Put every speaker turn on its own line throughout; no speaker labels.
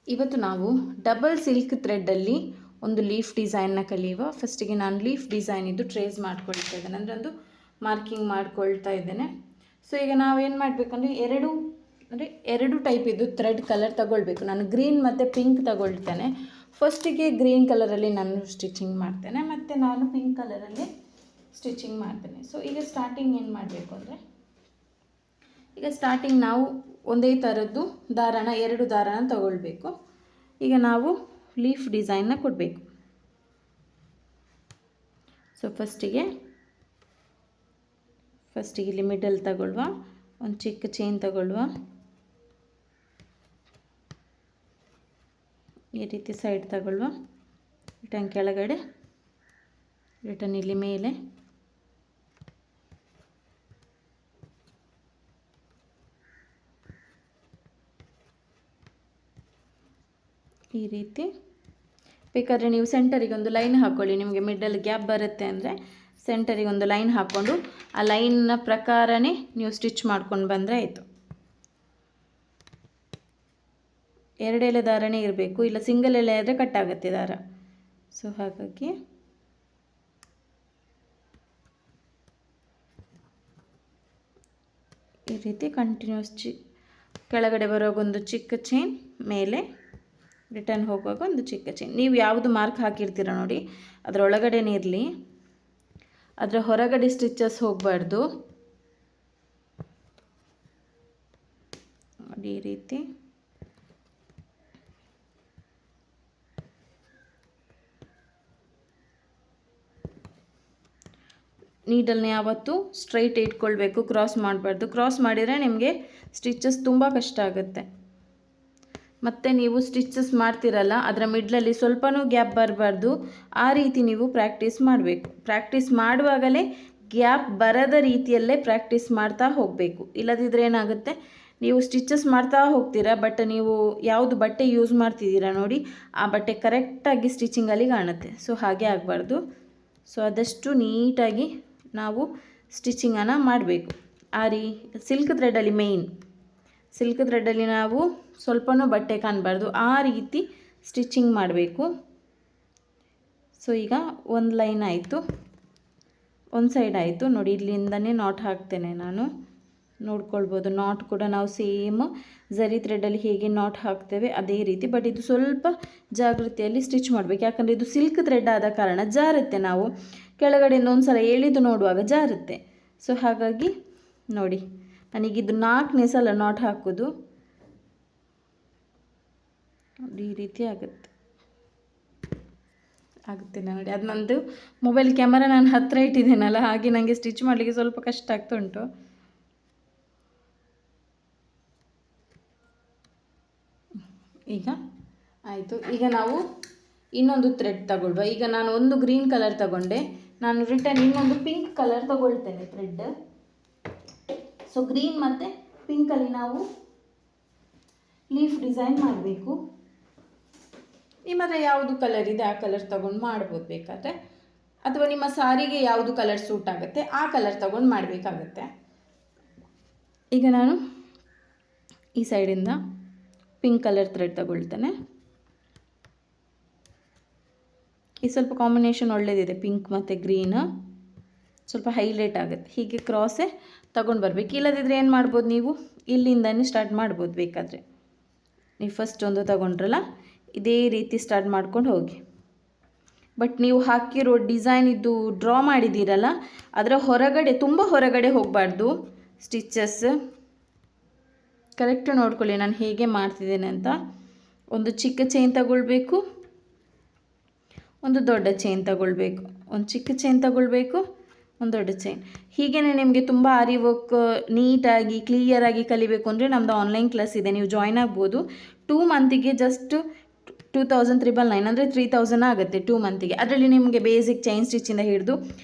ಇವತ್ತು ನಾವು double silk ಥ್ರೆಡ್ಡಲ್ಲಿ ಒಂದು ಲೀಫ್ ಡಿಸೈನ್ನ ಕಲಿಯುವ. ಫಸ್ಟಿಗೆ ನಾನು ಲೀಫ್ ಡಿಸೈನ್ ಇದು ಟ್ರೇಸ್ ಮಾಡ್ಕೊಳ್ತಾ ಇದ್ದೇನೆ, ಅಂದರೆ ಒಂದು ಮಾರ್ಕಿಂಗ್ ಮಾಡ್ಕೊಳ್ತಾ ಇದ್ದೇನೆ. ಸೊ ಈಗ ನಾವೇನು ಮಾಡಬೇಕಂದ್ರೆ ಎರಡು ಟೈಪ್ ಇದು ಥ್ರೆಡ್ ಕಲರ್ ತಗೊಳ್ಬೇಕು. ನಾನು ಗ್ರೀನ್ ಮತ್ತು ಪಿಂಕ್ ತಗೊಳ್ತೇನೆ. ಫಸ್ಟಿಗೆ ಗ್ರೀನ್ ಕಲರಲ್ಲಿ ನಾನು ಸ್ಟಿಚಿಂಗ್ ಮಾಡ್ತೇನೆ, ಮತ್ತು ನಾನು ಪಿಂಕ್ ಕಲರಲ್ಲಿ ಸ್ಟಿಚಿಂಗ್ ಮಾಡ್ತೇನೆ. ಸೊ ಈಗ ಸ್ಟಾರ್ಟಿಂಗ್ ಏನು ಮಾಡಬೇಕು ಅಂದರೆ, ಈಗ ಸ್ಟಾರ್ಟಿಂಗ್ ನಾವು ಒಂದೇ ಥರದ್ದು ಎರಡು ದಾರನ ತಗೊಳ್ಬೇಕು. ಈಗ ನಾವು ಲೀಫ್ ಡಿಸೈನ್ನ ಕೊಡಬೇಕು. ಸೊ ಫಸ್ಟಿಗೆ ಇಲ್ಲಿ ಮಿಡಲ್ ತಗೊಳ್ಳುವ, ಒಂದು ಚಿಕ್ಕ ಚೈನ್ ತಗೊಳ್ಳುವ, ಈ ರೀತಿ ಸೈಡ್ ತಗೊಳ್ಳುವ, ರಿಟರ್ನ್ ಕೆಳಗಡೆ, ರಿಟರ್ನ್ ಇಲ್ಲಿ ಮೇಲೆ, ಈ ರೀತಿ. ಬೇಕಾದರೆ ನೀವು ಸೆಂಟರಿಗೆ ಒಂದು ಲೈನ್ ಹಾಕ್ಕೊಳ್ಳಿ, ನಿಮಗೆ ಮಿಡಲ್ ಗ್ಯಾಪ್ ಬರುತ್ತೆ ಅಂದರೆ ಸೆಂಟರಿಗೆ ಒಂದು ಲೈನ್ ಹಾಕ್ಕೊಂಡು ಆ ಲೈನ್ನ ಪ್ರಕಾರನೇ ನೀವು ಸ್ಟಿಚ್ ಮಾಡ್ಕೊಂಡು ಬಂದರೆ ಆಯಿತು. ಎರಡು ಎಳೆ ದಾರನೇ ಇರಬೇಕು, ಇಲ್ಲ ಸಿಂಗಲ್ ಎಳೆ ಆದರೆ ಕಟ್ ಆಗುತ್ತೆ ದಾರ. ಸೊ ಹಾಗಾಗಿ ಈ ರೀತಿ ಕಂಟಿನ್ಯೂಸ್ ಕೆಳಗಡೆ ಬರುವಾಗ ಒಂದು ಚಿಕ್ಕ ಚೈನ್, ಮೇಲೆ ರಿಟರ್ನ್ ಹೋಗುವಾಗ ಒಂದು ಚಿಕ್ಕ ಚೈನ್. ನೀವು ಯಾವುದು ಮಾರ್ಕ್ ಹಾಕಿರ್ತೀರ ನೋಡಿ ಅದರೊಳಗಡೆನೇ ಇರಲಿ, ಅದರ ಹೊರಗಡೆ ಸ್ಟಿಚಸ್ ಹೋಗಬಾರ್ದು. ನೋಡಿ ಈ ರೀತಿ. ನೀಡಲ್ನ ಯಾವತ್ತೂ ಸ್ಟ್ರೈಟ್ ಇಟ್ಕೊಳ್ಬೇಕು, ಕ್ರಾಸ್ ಮಾಡಬಾರ್ದು. ಕ್ರಾಸ್ ಮಾಡಿದರೆ ನಿಮಗೆ ಸ್ಟಿಚಸ್ ತುಂಬ ಕಷ್ಟ ಆಗುತ್ತೆ. ಮತ್ತು ನೀವು ಸ್ಟಿಚಸ್ ಮಾಡ್ತಿರಲ್ಲ ಅದರ ಮಿಡ್ಲಲ್ಲಿ ಸ್ವಲ್ಪನೂ ಗ್ಯಾಪ್ ಬರಬಾರ್ದು. ಆ ರೀತಿ ನೀವು ಪ್ರಾಕ್ಟೀಸ್ ಮಾಡಬೇಕು. ಪ್ರಾಕ್ಟೀಸ್ ಮಾಡುವಾಗಲೇ ಗ್ಯಾಪ್ ಬರದ ರೀತಿಯಲ್ಲೇ ಪ್ರಾಕ್ಟೀಸ್ ಮಾಡ್ತಾ ಹೋಗಬೇಕು. ಇಲ್ಲದಿದ್ದರೆ ಏನಾಗುತ್ತೆ, ನೀವು ಸ್ಟಿಚಸ್ ಮಾಡ್ತಾ ಹೋಗ್ತೀರಾ, ಬಟ್ ನೀವು ಯಾವುದು ಬಟ್ಟೆ ಯೂಸ್ ಮಾಡ್ತಿದ್ದೀರಾ ನೋಡಿ ಆ ಬಟ್ಟೆ ಕರೆಕ್ಟಾಗಿ ಸ್ಟಿಚಿಂಗಲ್ಲಿ ಕಾಣುತ್ತೆ. ಸೊ ಹಾಗೆ ಆಗಬಾರ್ದು. ಸೊ ಆದಷ್ಟು ನೀಟಾಗಿ ನಾವು ಸ್ಟಿಚಿಂಗನ್ನು ಮಾಡಬೇಕು. ಸಿಲ್ಕ್ ಥ್ರೆಡಲ್ಲಿ ಸಿಲ್ಕ್ ಥ್ರೆಡಲ್ಲಿ ನಾವು ಸ್ವಲ್ಪನೂ ಬಟ್ಟೆ ಕಾಣಬಾರ್ದು, ಆ ರೀತಿ ಸ್ಟಿಚಿಂಗ್ ಮಾಡಬೇಕು. ಸೊ ಈಗ ಒಂದು ಲೈನ್ ಆಯಿತು, ಒಂದು ಸೈಡ್ ಆಯಿತು. ನೋಡಿ ಇಲ್ಲಿಂದನೇ ನಾಟ್ ಹಾಕ್ತೇನೆ ನಾನು, ನೋಡ್ಕೊಳ್ಬೋದು. ನಾಟ್ ಕೂಡ ನಾವು ಸೇಮ್ ಝರಿ ಥ್ರೆಡಲ್ಲಿ ಹೇಗೆ ನಾಟ್ ಹಾಕ್ತೇವೆ ಅದೇ ರೀತಿ, ಬಟ್ ಇದು ಸ್ವಲ್ಪ ಜಾಗೃತಿಯಲ್ಲಿ ಸ್ಟಿಚ್ ಮಾಡಬೇಕು. ಯಾಕಂದರೆ ಇದು ಸಿಲ್ಕ್ ಥ್ರೆಡ್ ಆದ ಕಾರಣ ಜಾರುತ್ತೆ, ನಾವು ಕೆಳಗಡೆಯಿಂದ ಒಂದು ಸಲ ಎಳೆದು ನೋಡುವಾಗ ಜಾರುತ್ತೆ. ಸೊ ಹಾಗಾಗಿ ನೋಡಿ ನನಗಿದು 4ನೇ ಸಲ ನಾಟ್ ಹಾಕೋದು. ಈ ರೀತಿ ಆಗುತ್ತೆ ನೋಡಿ. ಅದು ನಂದು ಮೊಬೈಲ್ ಕ್ಯಾಮರಾ ನಾನು ಹತ್ತಿರ ಇಟ್ಟಿದ್ದೇನಲ್ಲ, ಹಾಗೆ ನನಗೆ ಸ್ಟಿಚ್ ಮಾಡಲಿಕ್ಕೆ ಸ್ವಲ್ಪ ಕಷ್ಟ ಆಗ್ತಾ ಉಂಟು. ಈಗ ಆಯಿತು. ಈಗ ನಾವು ಇನ್ನೊಂದು ಥ್ರೆಡ್ ತಗೊಳ್ಳುವ. ಈಗ ನಾನು ಒಂದು ಗ್ರೀನ್ ಕಲರ್ ತಗೊಂಡೆ, ನಾನು ರಿಟರ್ನ್ ಇನ್ನೊಂದು ಪಿಂಕ್ ಕಲರ್ ತಗೊಳ್ತೇನೆ ಥ್ರೆಡ್. ಸೊ ಗ್ರೀನ್ ಮತ್ತು ಪಿಂಕಲ್ಲಿ ನಾವು ಲೀಫ್ ಡಿಸೈನ್ ಮಾಡಬೇಕು. ನಿಮ್ಮ ಹತ್ರ ಯಾವುದು ಕಲರ್ ಇದೆ ಆ ಕಲರ್ ತಗೊಂಡು ಮಾಡ್ಬೋದು ಬೇಕಾದರೆ, ಅಥವಾ ನಿಮ್ಮ ಸಾರಿಗೆ ಯಾವುದು ಕಲರ್ ಸೂಟ್ ಆಗುತ್ತೆ ಆ ಕಲರ್ ತಗೊಂಡು ಮಾಡಬೇಕಾಗತ್ತೆ. ಈಗ ನಾನು ಈ ಸೈಡಿಂದ ಪಿಂಕ್ ಕಲರ್ ಥ್ರೆಡ್ ತಗೊಳ್ತೇನೆ. ಈ ಸ್ವಲ್ಪ ಕಾಂಬಿನೇಷನ್ ಒಳ್ಳೆಯದಿದೆ, ಪಿಂಕ್ ಮತ್ತು ಗ್ರೀನ್ ಸ್ವಲ್ಪ ಹೈಲೈಟ್ ಆಗುತ್ತೆ. ಹೀಗೆ ಕ್ರಾಸೇ ತಗೊಂಡು ಬರಬೇಕು. ಇಲ್ಲದಿದ್ದರೆ ಏನು ಮಾಡ್ಬೋದು, ನೀವು ಇಲ್ಲಿಂದನೇ ಸ್ಟಾರ್ಟ್ ಮಾಡ್ಬೋದು ಬೇಕಾದರೆ. ನೀವು ಫಸ್ಟ್ ಒಂದು ತಗೊಂಡ್ರಲ್ಲ ಇದೇ ರೀತಿ ಸ್ಟಾರ್ಟ್ ಮಾಡ್ಕೊಂಡು ಹೋಗಿ. ಬಟ್ ನೀವು ಹಾಕಿರೋ ಡಿಸೈನ್ ಇದು ಡ್ರಾ ಮಾಡಿದ್ದೀರಲ್ಲ ಅದರ ಹೊರಗಡೆ, ತುಂಬ ಹೊರಗಡೆ ಹೋಗಬಾರ್ದು ಸ್ಟಿಚಸ್. ಕರೆಕ್ಟ್ ನೋಡ್ಕೊಳ್ಳಿ ನಾನು ಹೇಗೆ ಮಾಡ್ತಿದ್ದೇನೆ ಅಂತ. ಒಂದು ಚಿಕ್ಕ ಚೈನ್ ತಗೊಳ್ಬೇಕು, ಒಂದು ದೊಡ್ಡ ಚೈನ್ ತಗೊಳ್ಬೇಕು, ಒಂದು ಚಿಕ್ಕ ಚೈನ್ ತಗೊಳ್ಬೇಕು, ಒಂದು ದೊಡ್ಡ ಚೈನ್. ಹೀಗೇ ನಿಮಗೆ ತುಂಬ ಆರಿ ವರ್ಕ್ ನೀಟಾಗಿ ಕ್ಲಿಯರಾಗಿ ಕಲಿಬೇಕು ಅಂದರೆ ನಮ್ಮದು ಆನ್ಲೈನ್ ಕ್ಲಾಸ್ ಇದೆ, ನೀವು ಜಾಯ್ನ್ ಆಗ್ಬೋದು. 2 ಮಂತಿಗೆ ಜಸ್ಟ್ 2,999 ಅಂದರೆ 3,000 ಆಗುತ್ತೆ 2 ಮಂತಿಗೆ. ಅದರಲ್ಲಿ ನಿಮಗೆ ಬೇಸಿಕ್ ಚೈನ್ ಸ್ಟಿಚ್ಚಿಂದ ಹಿಡಿದು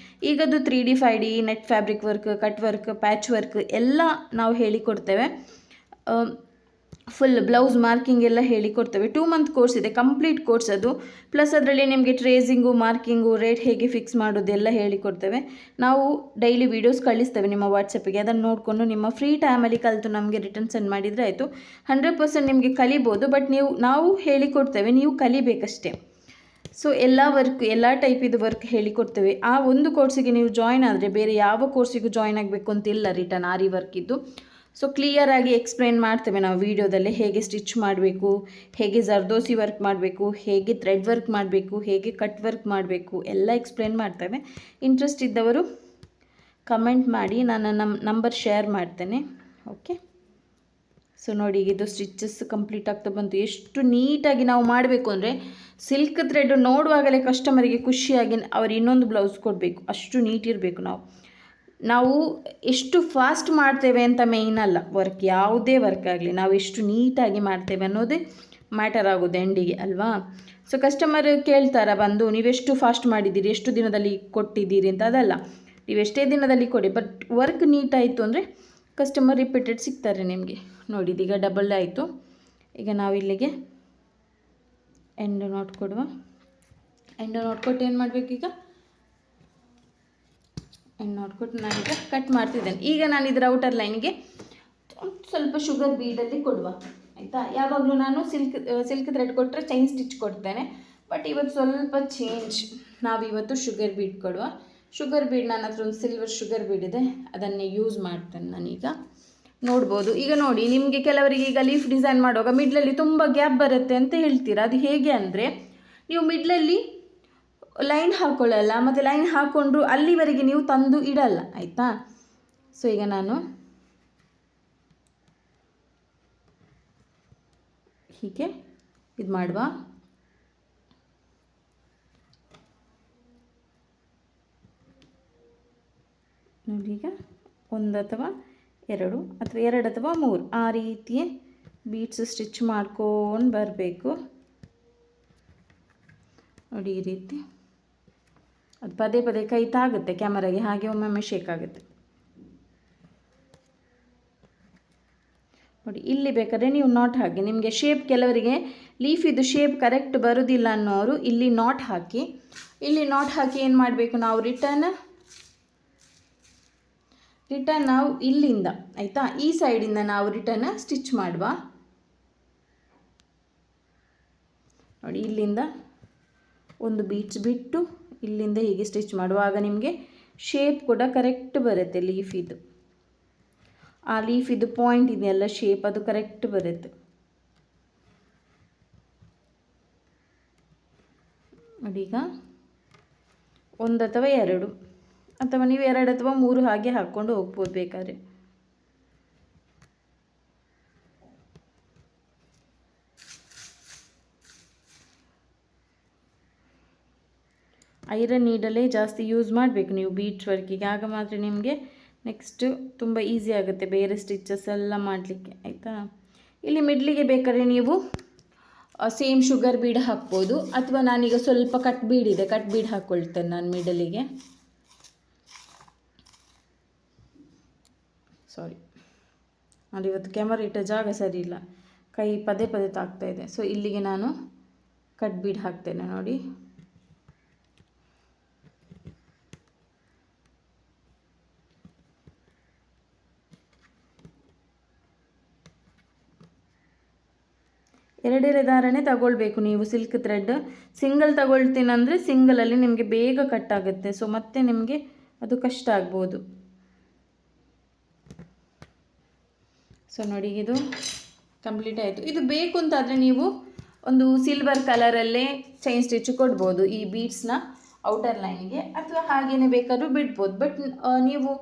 ಈಗದು 3D 5D net fabric work, cut work, patch work ಎಲ್ಲ ನಾವು ಹೇಳಿಕೊಡ್ತೇವೆ. ಫುಲ್ ಬ್ಲೌಸ್ ಮಾರ್ಕಿಂಗ್ ಎಲ್ಲ ಹೇಳಿಕೊಡ್ತೇವೆ. 2 ಮಂತ್ ಕೋರ್ಸ್ ಇದೆ, ಕಂಪ್ಲೀಟ್ ಕೋರ್ಸ್ ಅದು. ಪ್ಲಸ್ ಅದರಲ್ಲಿ ನಿಮಗೆ ಟ್ರೇಸಿಂಗು, ಮಾರ್ಕಿಂಗು, ರೇಟ್ ಹೇಗೆ ಫಿಕ್ಸ್ ಮಾಡೋದು ಎಲ್ಲ ಹೇಳಿಕೊಡ್ತೇವೆ. ನಾವು ಡೈಲಿ ವೀಡಿಯೋಸ್ ಕಳಿಸ್ತೇವೆ ನಿಮ್ಮ ವಾಟ್ಸಪ್ಪಿಗೆ. ಅದನ್ನು ನೋಡಿಕೊಂಡು ನಿಮ್ಮ ಫ್ರೀ ಟೈಮಲ್ಲಿ ಕಲಿತು ನಮಗೆ ರಿಟರ್ನ್ ಸೆಂಡ್ ಮಾಡಿದರೆ ಆಯಿತು. 100% ನಿಮಗೆ ಕಲಿಬೋದು, ಬಟ್ ನಾವು ಹೇಳಿಕೊಡ್ತೇವೆ, ನೀವು ಕಲಿಬೇಕಷ್ಟೇ. ಸೊ ಎಲ್ಲ ಟೈಪಿದು ವರ್ಕ್ ಹೇಳಿಕೊಡ್ತೇವೆ. ಆ ಒಂದು ಕೋರ್ಸಿಗೆ ನೀವು ಜಾಯ್ನ್ ಆದರೆ ಬೇರೆ ಯಾವ ಕೋರ್ಸಿಗೂ ಜಾಯ್ನ್ ಆಗಬೇಕು ಅಂತಿಲ್ಲ, ರಿಟರ್ನ್ ಆರಿ ವರ್ಕಿದ್ದು. ಸೊ ಕ್ಲಿಯರಾಗಿ ಎಕ್ಸ್ಪ್ಲೈನ್ ಮಾಡ್ತೇವೆ ನಾವು ವೀಡಿಯೋದಲ್ಲಿ, ಹೇಗೆ ಸ್ಟಿಚ್ ಮಾಡಬೇಕು, ಹೇಗೆ ಜರ್ದೋಸಿ ವರ್ಕ್ ಮಾಡಬೇಕು, ಹೇಗೆ ಥ್ರೆಡ್ ವರ್ಕ್ ಮಾಡಬೇಕು, ಹೇಗೆ ಕಟ್ ವರ್ಕ್ ಮಾಡಬೇಕು ಎಲ್ಲ ಎಕ್ಸ್ಪ್ಲೈನ್ ಮಾಡ್ತೇವೆ. ಇಂಟ್ರೆಸ್ಟ್ ಇದ್ದವರು ಕಮೆಂಟ್ ಮಾಡಿ, ನಾನು ನಂಬರ್ ಶೇರ್ ಮಾಡ್ತೇನೆ. ಓಕೆ, ಸೊ ನೋಡಿ, ಇದು ಸ್ಟಿಚಸ್ ಕಂಪ್ಲೀಟ್ ಆಗ್ತಾ ಬಂತು. ಎಷ್ಟು ನೀಟಾಗಿ ನಾವು ಮಾಡಬೇಕು ಅಂದರೆ ಸಿಲ್ಕ್ ಥ್ರೆಡ್ ನೋಡುವಾಗಲೇ ಕಸ್ಟಮರಿಗೆ ಖುಷಿಯಾಗಿ ಅವರು ಇನ್ನೊಂದು ಬ್ಲೌಸ್ ಕೊಡಬೇಕು, ಅಷ್ಟು ನೀಟ್ ಇರಬೇಕು. ನಾವು ಎಷ್ಟು ಫಾಸ್ಟ್ ಮಾಡ್ತೇವೆ ಅಂತ ಮೇಯ್ನ್ ಅಲ್ಲ, ವರ್ಕ್ ಯಾವುದೇ ವರ್ಕ್ ಆಗಲಿ ನಾವು ಎಷ್ಟು ನೀಟಾಗಿ ಮಾಡ್ತೇವೆ ಅನ್ನೋದೇ ಮ್ಯಾಟರ್ ಆಗೋದು ಎಂಡಿಗೆ ಅಲ್ವಾ. ಸೊ ಕಸ್ಟಮರ್ ಕೇಳ್ತಾರ ಬಂದು, ನೀವೆಷ್ಟು ಫಾಸ್ಟ್ ಮಾಡಿದ್ದೀರಿ, ಎಷ್ಟು ದಿನದಲ್ಲಿ ಕೊಟ್ಟಿದ್ದೀರಿ ಅಂತ. ಅದಲ್ಲ, ನೀವು ಎಷ್ಟೇ ದಿನದಲ್ಲಿ ಕೊಡಿ, ಬಟ್ ವರ್ಕ್ ನೀಟಾಯಿತು ಅಂದರೆ ಕಸ್ಟಮರ್ ರಿಪೀಟೆಡ್ ಸಿಗ್ತಾರೆ ನಿಮಗೆ. ನೋಡಿ, ಇದೀಗ ಡಬಲ್ ಆಯಿತು. ಈಗ ನಾವು ಇಲ್ಲಿಗೆ ಎಂಡ್ ನಾಟ್ ಕೊಡುವ. ಎಂಡ್ ನಾಟ್ ಕೊಟ್ಟು ಏನು ಮಾಡಬೇಕು, ಈಗ ಎಂಡ್ ನಾಟ್ ಕೊಟ್ಟು ನಾನೀಗ ಕಟ್ ಮಾಡ್ತಿದ್ದೇನೆ. ಈಗ ನಾನು ಇದರ ಔಟರ್ ಲೈನಿಗೆ ಸ್ವಲ್ಪ ಶುಗರ್ ಬೀಡಲ್ಲಿ ಕೊಡುವ, ಆಯಿತಾ. ಯಾವಾಗಲೂ ನಾನು ಸಿಲ್ಕ್ ಥ್ರೆಡ್ ಕೊಟ್ಟರೆ ಚೈನ್ ಸ್ಟಿಚ್ ಕೊಡ್ತೇನೆ, ಬಟ್ ಇವತ್ತು ಸ್ವಲ್ಪ ಚೇಂಜ್. ನಾವಿವತ್ತು ಶುಗರ್ ಬೀಡ್ ಕೊಡುವ. ಶುಗರ್ ಬೀಡ್ ನನ್ನ ಹತ್ರ ಒಂದು ಸಿಲ್ವರ್ ಶುಗರ್ ಬೀಡ್ ಇದೆ, ಅದನ್ನೇ ಯೂಸ್ ಮಾಡ್ತೇನೆ ನಾನೀಗ. ನೋಡ್ಬೋದು, ಈಗ ನೋಡಿ, ನಿಮಗೆ ಕೆಲವರಿಗೆ ಈಗ ಲೀಫ್ ಡಿಸೈನ್ ಮಾಡುವಾಗ ಮಿಡ್ಲಲ್ಲಿ ತುಂಬ ಗ್ಯಾಪ್ ಬರುತ್ತೆ ಅಂತ ಹೇಳ್ತೀರಾ. ಅದು ಹೇಗೆ ಅಂದರೆ, ನೀವು ಮಿಡ್ಲಲ್ಲಿ ಲೈನ್ ಹಾಕ್ಕೊಳ್ಳಲ್ಲ, ಮತ್ತು ಲೈನ್ ಹಾಕ್ಕೊಂಡ್ರು ಅಲ್ಲಿವರೆಗೆ ನೀವು ತಂದು ಇಡಲ್ಲ, ಆಯಿತಾ. ಸೊ ಈಗ ನಾನು ಹೀಗೆ ಇದು ಮಾಡುವ. ನೋಡಿ, ಈಗ 1 ಅಥವಾ 2 ಅಥವಾ 2 ಅಥವಾ 3 ಆ ರೀತಿ ಬೀಡ್ಸ್ ಸ್ಟಿಚ್ ಮಾಡ್ಕೊಂಡು ಬರಬೇಕು. ನೋಡಿ, ಈ ರೀತಿ. ಅದು ಪದೇ ಪದೇ ಕೈ ತಾಗುತ್ತೆ ಕ್ಯಾಮರಾಗೆ, ಹಾಗೆ ಒಮ್ಮೊಮ್ಮೆ ಶೇಕ್ ಆಗುತ್ತೆ. ನೋಡಿ, ಇಲ್ಲಿ ಬೇಕಾದರೆ ನೀವು ನಾಟ್ ಹಾಕಿ. ನಿಮಗೆ ಶೇಪ್, ಕೆಲವರಿಗೆ ಲೀಫಿದು ಶೇಪ್ ಕರೆಕ್ಟ್ ಬರೋದಿಲ್ಲ ಅನ್ನೋರು ಇಲ್ಲಿ ನಾಟ್ ಹಾಕಿ. ಇಲ್ಲಿ ನಾಟ್ ಹಾಕಿ ಏನು ಮಾಡಬೇಕು, ನಾವು ರಿಟರ್ನ್ ನಾವು ಇಲ್ಲಿಂದ, ಆಯಿತಾ, ಈ ಸೈಡಿಂದ ನಾವು ರಿಟರ್ನ್ ಸ್ಟಿಚ್ ಮಾಡುವ. ನೋಡಿ, ಇಲ್ಲಿಂದ ಒಂದು ಬೀಟ್ಸ್ ಬಿಟ್ಟು ಇಲ್ಲಿಂದ ಹೀಗೆ ಸ್ಟಿಚ್ ಮಾಡುವಾಗ ನಿಮಗೆ ಶೇಪ್ ಕೂಡ ಕರೆಕ್ಟ್ ಬರುತ್ತೆ. ಲೀಫಿದು ಆ ಲೀಫಿದು ಪಾಯಿಂಟ್ ಇದೆಯಲ್ಲ, ಶೇಪ್ ಅದು ಕರೆಕ್ಟ್ ಬರುತ್ತೆ. ನೋಡಿ, ಈಗ 1 ಅಥವಾ 2 ಅಥವಾ ನೀವು 2 ಅಥವಾ 3 ಹಾಗೆ ಹಾಕ್ಕೊಂಡು ಹೋಗ್ಬೋದು ಬೇಕಾದ್ರೆ. ಐರನ್ ನೀಡಲೇ ಜಾಸ್ತಿ ಯೂಸ್ ಮಾಡಬೇಕು ನೀವು ಬೀಟ್ಸ್ ವರ್ಕಿಗೆ, ಆಗ ಮಾತ್ರ ನಿಮಗೆ ನೆಕ್ಸ್ಟ್ ತುಂಬ ಈಸಿ ಆಗುತ್ತೆ ಬೇರೆ ಸ್ಟಿಚಸ್ ಎಲ್ಲ ಮಾಡಲಿಕ್ಕೆ, ಆಯಿತಾ. ಇಲ್ಲಿ ಮಿಡ್ಲಿಗೆ ಬೇಕಾದ್ರೆ ನೀವು ಸೇಮ್ ಶುಗರ್ ಬೀಡ್ ಹಾಕ್ಬೋದು, ಅಥವಾ ನಾನೀಗ ಸ್ವಲ್ಪ ಕಟ್ ಬೀಡ್ ಇದೆ, ಕಟ್ ಬೀಡ್ ಹಾಕ್ಕೊಳ್ತೇನೆ ನಾನು ಮಿಡಲಿಗೆ. ಸಾರಿ, ನಾನು ಇವತ್ತು ಕ್ಯಾಮರಾ ಇಟ್ಟ ಜಾಗ ಸರಿ ಇಲ್ಲ, ಕೈ ಪದೇ ಪದೇ ತಾಗ್ತಾ ಇದೆ. ಸೊ ಇಲ್ಲಿಗೆ ನಾನು ಕಟ್ ಬೀಡ್ ಹಾಕ್ತೇನೆ. ನೋಡಿ, ಎರಡೆರಡು ದಾರನೇ ತಗೊಳ್ಬೇಕು ನೀವು. ಸಿಲ್ಕ್ ಥ್ರೆಡ್ ಸಿಂಗಲ್ ತಗೊಳ್ತೀನಂದರೆ ಸಿಂಗಲಲ್ಲಿ ನಿಮಗೆ ಬೇಗ ಕಟ್ ಆಗುತ್ತೆ, ಸೊ ಮತ್ತೆ ನಿಮಗೆ ಅದು ಕಷ್ಟ ಆಗ್ಬೋದು. ಸೊ ನೋಡಿ, ಇದು ಕಂಪ್ಲೀಟ್ ಆಯಿತು. ಇದು ಬೇಕು ಅಂತಾದರೆ ನೀವು ಒಂದು ಸಿಲ್ವರ್ ಕಲರಲ್ಲೇ ಚೈನ್ ಸ್ಟಿಚ್ ಕೊಡ್ಬೋದು ಈ ಬೀಡ್ಸ್ನ ಔಟರ್ ಲೈನಿಗೆ, ಅಥವಾ ಹಾಗೇ ಬೇಕಾದರೂ ಬಿಡ್ಬೋದು. ಬಟ್ ನೀವು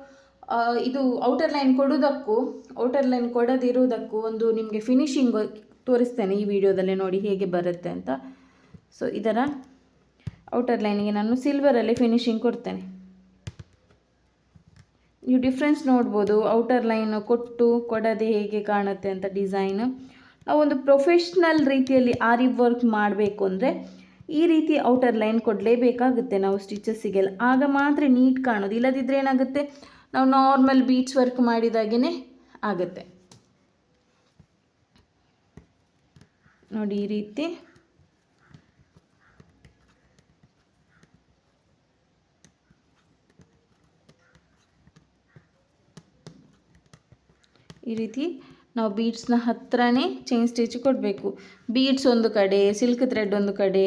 ಇದು ಔಟರ್ ಲೈನ್ ಕೊಡೋದಕ್ಕೂ ಔಟರ್ ಲೈನ್ ಕೊಡದಿರುವುದಕ್ಕೂ ಒಂದು ನಿಮಗೆ ಫಿನಿಶಿಂಗ್ ತೋರಿಸ್ತೇನೆ ಈ ವಿಡಿಯೋದಲ್ಲಿ, ನೋಡಿ ಹೇಗೆ ಬರುತ್ತೆ ಅಂತ. ಸೊ ಇದರ ಔಟರ್ ಲೈನಿಗೆ ನಾನು ಸಿಲ್ವರಲ್ಲಿ ಫಿನಿಶಿಂಗ್ ಕೊಡ್ತೇನೆ. ನೀವು ಡಿಫ್ರೆನ್ಸ್ ನೋಡ್ಬೋದು, ಔಟರ್ ಲೈನ್ ಕೊಡದೆ ಹೇಗೆ ಕಾಣುತ್ತೆ ಅಂತ ಡಿಸೈನ್. ನಾವೊಂದು ಪ್ರೊಫೆಷ್ನಲ್ ರೀತಿಯಲ್ಲಿ ಆರಿ ವರ್ಕ್ ಮಾಡಬೇಕು ಅಂದರೆ ಈ ರೀತಿ ಔಟರ್ ಲೈನ್ ಕೊಡಲೇಬೇಕಾಗುತ್ತೆ ನಾವು ಸ್ಟಿಚಸ್ಸಿಗೆಲ್ಲ, ಆಗ ಮಾತ್ರ ನೀಟ್ ಕಾಣೋದು. ಇಲ್ಲದಿದ್ದರೆ ಏನಾಗುತ್ತೆ, ನಾವು ನಾರ್ಮಲ್ ಬೀಟ್ಸ್ ವರ್ಕ್ ಮಾಡಿದಾಗೇ ಆಗುತ್ತೆ. ನೋಡಿ ಈ ರೀತಿ ನಾವು ಬೀಡ್ಸ್ನ ಹತ್ರನೇ ಚೈನ್ ಸ್ಟಿಚ್ ಕೊಡಬೇಕು. ಬೀಡ್ಸ್ ಒಂದು ಕಡೆ, ಸಿಲ್ಕ್ ಥ್ರೆಡ್ ಒಂದು ಕಡೆ,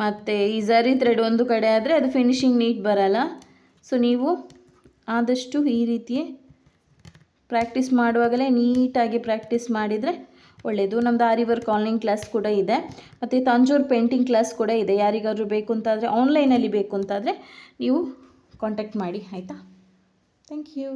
ಮತ್ತು ಈ ಝರಿ ಥ್ರೆಡ್ ಒಂದು ಕಡೆ ಆದರೆ ಅದು ಫಿನಿಶಿಂಗ್ ನೀಟ್ ಬರಲ್ಲ. ಸೊ ನೀವು ಆದಷ್ಟು ಈ ರೀತಿ ಪ್ರಾಕ್ಟೀಸ್ ಮಾಡುವಾಗಲೇ ನೀಟಾಗಿ ಪ್ರಾಕ್ಟೀಸ್ ಮಾಡಿದರೆ ಒಳ್ಳೆಯದು. ನಮ್ಮದು ಆರಿ ವರ್ಕ್ ಆನ್ಲೈನ್ ಕ್ಲಾಸ್ ಕೂಡ ಇದೆ, ಮತ್ತು ತಂಜೂರು ಪೇಂಟಿಂಗ್ ಕ್ಲಾಸ್ ಕೂಡ ಇದೆ. ಯಾರಿಗಾದರೂ ಬೇಕು ಅಂತಾದರೆ, ಆನ್ಲೈನಲ್ಲಿ ಬೇಕು ಅಂತಾದರೆ ನೀವು ಕಾಂಟ್ಯಾಕ್ಟ್ ಮಾಡಿ, ಆಯಿತಾ? Thank you.